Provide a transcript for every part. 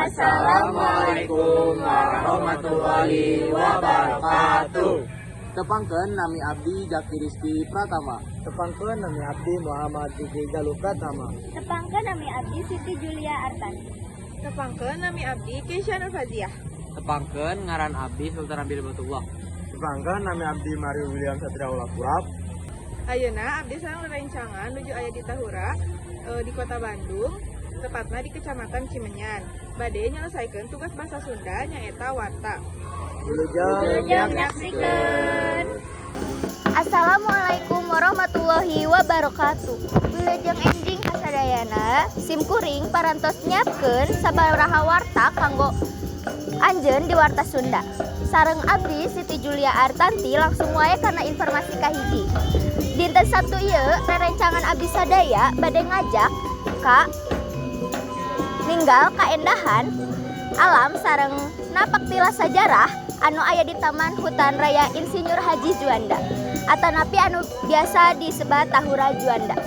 Assalamualaikum warahmatullahi wabarakatuh. Tepangkeun nami abdi Jaki Rizky Pratama. Tepangkeun nami abdi Muhammad Fikri Galuh Pratama. Tepangkeun nami abdi Siti Julia Artani. Tepangkeun nami abdi Keisha Nurfaziah. Tepangkeun ngaran abdi Sultan Abil Batullah. Tepangkeun nami abdi Mario William Satria Ulakurap. Ayeuna abdi sareng rerencangan nuju aya di Tahura di Kota Bandung, tepatna di Kecamatan Cimenyan. Bade nyelesaikeun tugas bahasa Sunda nyaeta warta. Wilujeng nyaksikeun. Assalamualaikum warahmatullahi wabarakatuh. Wilujeng enjing kasadayana simkuring parantos nyiapkeun sabaraha warta kanggo anjeun di warta Sunda. Sareng abdi Siti Julia Artanti langsung wae kana informasi kahiji. Dinten Sabtu ieu rerencangan abdi sadaya bade ngajak ka ninggal kaendahan alam sareng napak tilas sajarah anu aya di Taman Hutan Raya Insinyur Haji Juanda atanapi anu biasa disebat Tahura Juanda.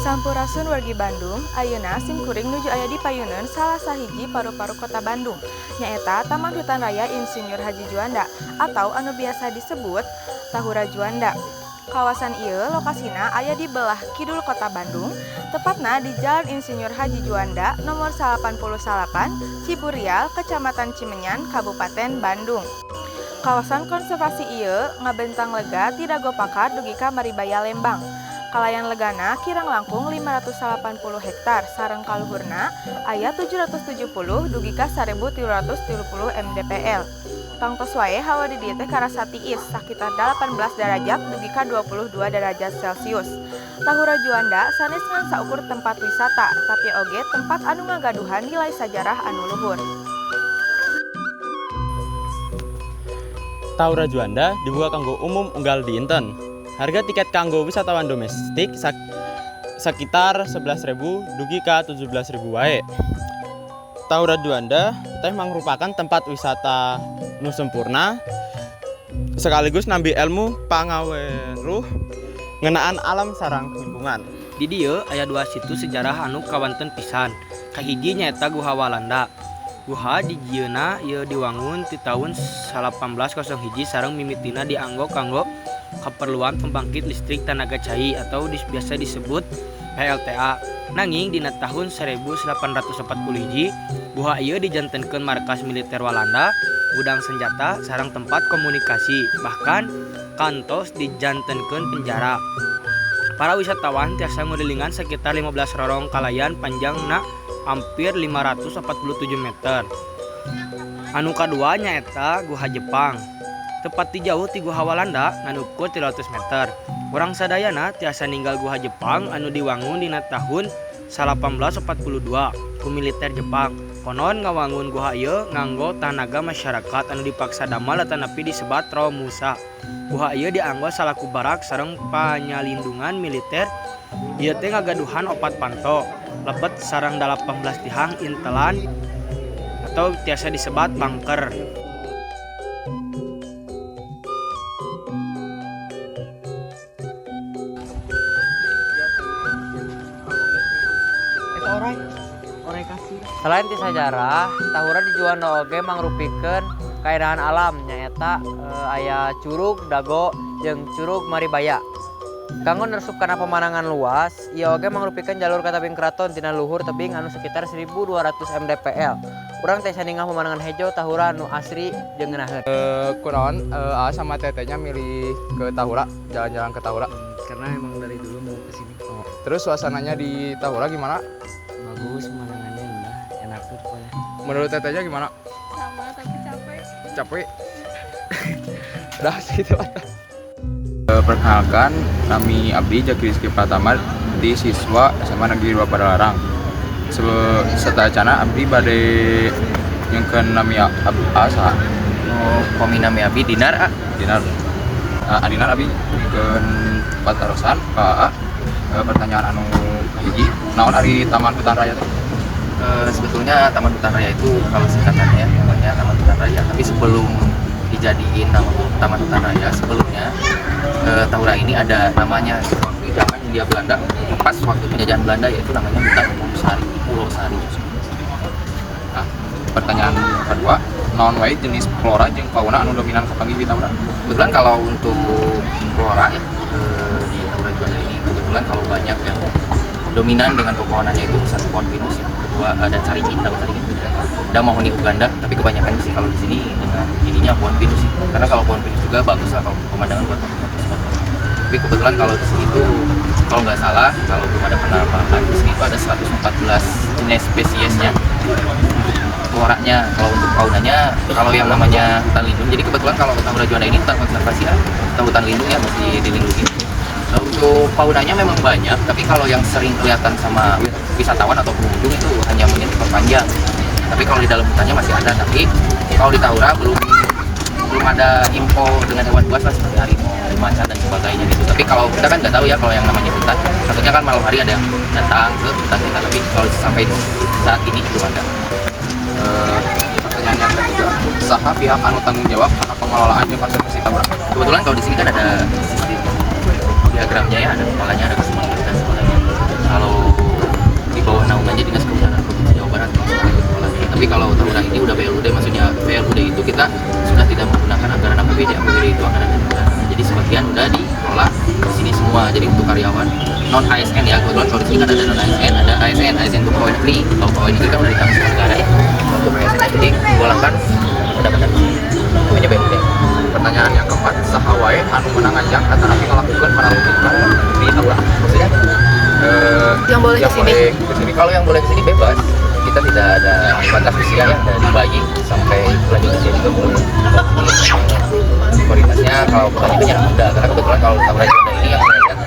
Sampurasun wargi Bandung, ayeuna simkuring nuju aya di payeuneun salah sahiji paru-paru Kota Bandung, nyaeta Taman Hutan Raya Insinyur Haji Juanda atau anu biasa disebut Tahura Juanda. Kawasan ieu lokasina aya di belah kidul Kota Bandung, tepatna di Jalan Insinyur Haji Juanda nomor 88 Ciburial, Kecamatan Cimenyan, Kabupaten Bandung. Kawasan konservasi ieu ngabentang lega ti Dago Pakar dugi ka Maribaya Lembang. Kalayan legana kirang langkung 580 hektar, sareng kaluhurna aya 770 dugi ka 1330 mdpl. Tangtos wae hawa di dieu teh karasa tiis sakitar 18 derajat dugi ka 22 derajat Celcius. Tahura Juanda sanes ngan saukur tempat wisata, tapi oge tempat anu ngagaduhan nilai sajarah anu luhur. Tahura Juanda dibuka kanggo umum unggal dinten. Harga tiket kanggo wisatawan domestik sekitar 11.000 dugi ka 17.000 wae. Tahura Juanda teh merupakan tempat wisata nu sempurna sekaligus nambi ilmu pangaweruh ngeunaan alam sareng lingkungan. Di dieu aya dua situs sejarah anu kawanten pisan. Kahiji nyaeta Guha Walanda. Guha di jieuna ieu diwangun ti taun 1801 sareng mimitina dianggo kanggo keperluan pembangkit listrik tenaga cai atau biasa disebut PLTA. Nanging dina tahun 1841 guha ieu dijantenkeun markas militer Walanda, gudang senjata sareng tempat komunikasi, bahkan kantos dijantenkeun penjara. Para wisatawan tiasa ngelilingan sekitar 15 rorong kalayan panjangna hampir 547 meter. Anu kadua nyaeta Guha Jepang. Tepat di jauh ti Guha Walanda ngan ukur 300 meter. Urang sadayana tiasa ninggal Guha Jepang anu diwangun dina tahun 1842 ku militer Jepang. Konon ngawangun guha ieu nganggo tanaga masyarakat anu dipaksa damel atanapi disebat Romusa. Guha ieu dianggo salaku barak sareng panyalindungan militer. Ieu teh ngagaduhan opat panto, lebet sareng 18 tihang intelan atau tiasa disebat bunker. Selain ti sajarah, Tahura di Juanda oge mangrupikeun kaendahan alam nyaeta aya Curug Dago jeung Curug Maribaya. Kanggo nersuk kana pemandangan luas, ieu oge mangrupikeun jalur ka tebing keraton tina luhur tebing anu sekitar 1.200 mdpl. Urang teh saningal pemandangan hejo Tahura anu asri jeung ngeunaheun. Kunaon sama tetenya milih ke Tahura, jalan-jalan ke Tahura? Karena emang dari dulu mau ke sini. Oh. Terus suasananya di Tahura gimana? Bagus, pemandangannya indah, enak tuh pokoknya. Menurut tetenya gimana? Sama tapi capek. Capek? Udah segitu aja. Perkenalkan, kami Abdi Jaki Rizky Pratama di siswa SMA Negeri 2 Padalarang. Satacana abdi bade nyengkeun nami asa Kominami abi Dinar dinar adinar abi nyengkeun patarosan ka pertanyaan anu hiji naon ari Taman Hutan Raya teh? Sebetulnya Taman Hutan Raya itu kalau singkatannya namanya Taman Hutan Raya, tapi sebelum dijadiin nama Taman Hutan Raya sebelumnya Tahura ini ada namanya waktu zaman Hindia Belanda, pas waktu penjajahan Belanda, yaitu namanya Hutan Umum Sari, Pulau Sari. Nah, pertanyaan kedua, naon wae jenis flora jeung fauna anu dominan kapanggih di Tahura? Kebetulan kalau untuk flora ya di Tahura Juanda ini kebetulan kalau banyak yang dominan dengan pepohonannya itu satu pohon pinus, yang kedua ada caringin, tahu caringin, ada mahoni Uganda, tapi kebanyakan sih kalau di sini dengan ininya pohon pinus sih, karena kalau pohon pinus juga bagus lah kalau pemandangan buat foto-foto. Tapi kebetulan kalau di sini itu kalau nggak salah, kalau belum ada penambahan di sini itu ada 114 jenis spesiesnya. Floranya, kalau untuk faunanya, kalau yang namanya hutan lindung, jadi kebetulan kalau Tahura Juanda ini hutan konservasi ya, hutan lindung ya, mesti dilindungi. Nah, untuk faunanya memang banyak, tapi kalau yang sering kelihatan sama wisatawan atau pengunjung itu hanya monyet ekor panjang. Tapi kalau di dalam hutannya masih ada, tapi kalau di Tahura belum ada info dengan hewan buas lah seperti harimau, macan dan sebagainya gitu. Tapi kalau kita kan nggak tahu ya kalau yang namanya hutan, satunya kan malam hari ada yang datang ke hutan kita, tapi kalau sampai saat ini belum ada. Pertanyaan yang ketiga, saha pihak anu tanggung jawab karena pengelolaan jeung konservasi Tahura? Kebetulan kalau di sini kan ada sistem diagramnya ya, ada kepalanya, ada kesemuanya dan sebagainya. Kalau di bawah naungannya Dinas Kehutanan Provinsi Jawa Barat kepalanya. Tapi kalau Tahura ini udah PLUD, maksudnya PLUD itu kita sudah tidak menggunakan anggaran APBD, APBD itu anggaran negara. Jadi sebagian udah dikelola di sini semua. Jadi untuk karyawan non ASN ya, kebetulan kalau di sini kan ada non ASN, ada ASN itu pegawai negeri. Kalau pegawai negeri kan udah ditanggung sama negara ya. Untuk ASN jadi golangkan pendapatan namanya BUMD. Pertanyaan yang keempat, saha wae anu meunang ngajak atanapi ngalakukeun panalungkikan di Tahura? Maksudnya Yang boleh kesini. Kalau yang boleh kesini bebas, kita tidak ada batas usia ya, dari bayi sampai lanjut usia juga boleh. Prioritasnya kalau kebanyakan yang muda, karena kebetulan kalau Tahura Juanda ini yang saya lihat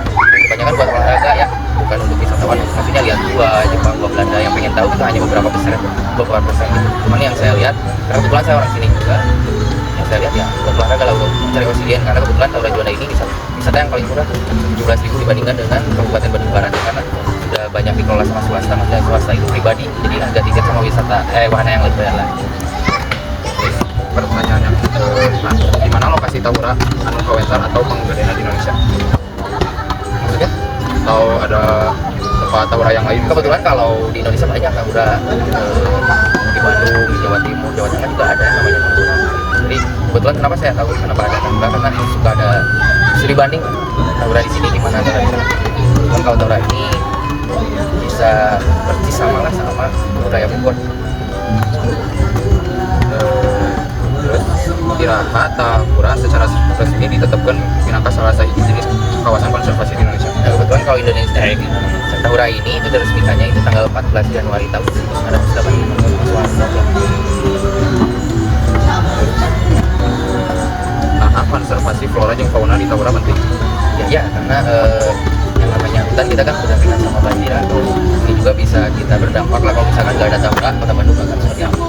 kebanyakan buat olahraga ya, bukan untuk wisatawan. Maksudnya lihat gua Jepang, gua Belanda, yang pengen tahu itu hanya beberapa persen gitu. Cuman yang saya lihat, karena kebetulan saya orang sini juga, yang saya lihat ya buat olahraga lah, untuk mencari oksigen, karena kebetulan Tahura Juanda ini wisata yang paling murah 17.000 dibandingkan dengan Kabupaten Bandung Barat, karena sudah banyak dikelola sama swasta, maksudnya swasta itu pribadi, jadi harga tiket sama wisata wahana yang lebih bayar lah. Pertanyaan yang di mana lokasi Tahura anu kawentar atau panggadena di Indonesia? Maksudnya atau ada tempat Tahura yang lain? Kebetulan kalau di Indonesia banyak Tahura, di Bandung, di Jawa Timur, Jawa Tengah juga ada yang namanya Tahura. Jadi kebetulan kenapa saya tahu kenapa ada Tahura, karena suka ada studi banding Tahura di sini gimana Tahura di sana. Cuman kalau Tahura ini bisa persis sama budaya Bogor. Terus Tiraha Tahura secara resmi ditetapkan minangka salah satu jenis kawasan konservasi di Indonesia. Nah, kebetulan kalau Indonesia Tahura ini itu diresmikannya itu tanggal 14 Januari tahun 1985. Nah, konservasi flora jeung fauna di Tahura penting. Ya, karena yang namanya hutan kita kan berdampingan sama banjir, atau ini juga bisa kita berdampak lah kalau misalkan nggak ada Tahura, kota Bandung akan seperti apa.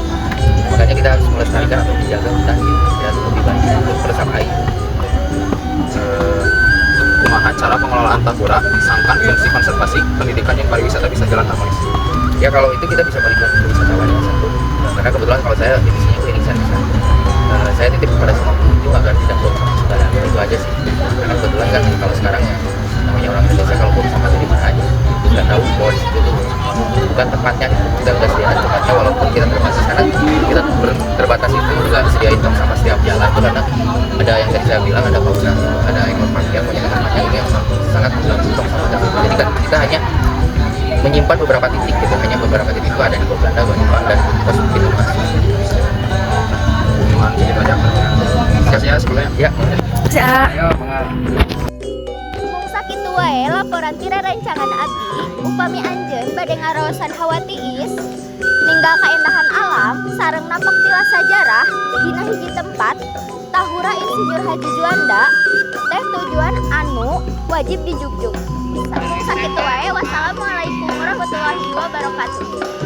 Makanya kita harus melestarikan atau menjaga hutan biar lebih banyak untuk meresap air. Kumaha cara pengelolaan Tahura disangkan fungsi konservasi, pendidikan yang pariwisata bisa jalan harmonis? Ya kalau itu kita bisa balikan ke wisatawan yang satu. Karena kebetulan kalau saya divisinya cleaning service, saya titip kepada semua pengunjung agar tidak buang sampah sembarangan. Itu aja sih. Karena kebetulan kan kalau sekarang ya namanya orang Indonesia kalau buang sampah di mana aja, kita tahu bahwa di situ tuh bukan tempatnya. Kita udah sediain tempatnya, walaupun kita terbatas, karena kita terbatas itu juga sediain tong sampah setiap jalan tuh, karena ada yang tadi saya bilang ada fauna, ada ekor panjang, banyak tempatnya itu yang sangat mengganggu tong sampah tersebut. Jadi kan kita hanya menyimpan beberapa titik gitu, hanya beberapa titik itu ada di Boganda, Bandung dan pos pintu masuk. Cuman sedikit aja. Kasih ya sebelumnya. Ya. Ayo, Mung sakitu wae laporan tira rancangan abdi upami anjeun bade ngaraosan hawa tiis ninggal kaendahan alam sareng napak tilas sajarah dina hiji tempat Tahura Insinyur Haji Juanda teh tujuan anu wajib dijugjug. Mung sakitu wae warahmatullahi wabarakatuh.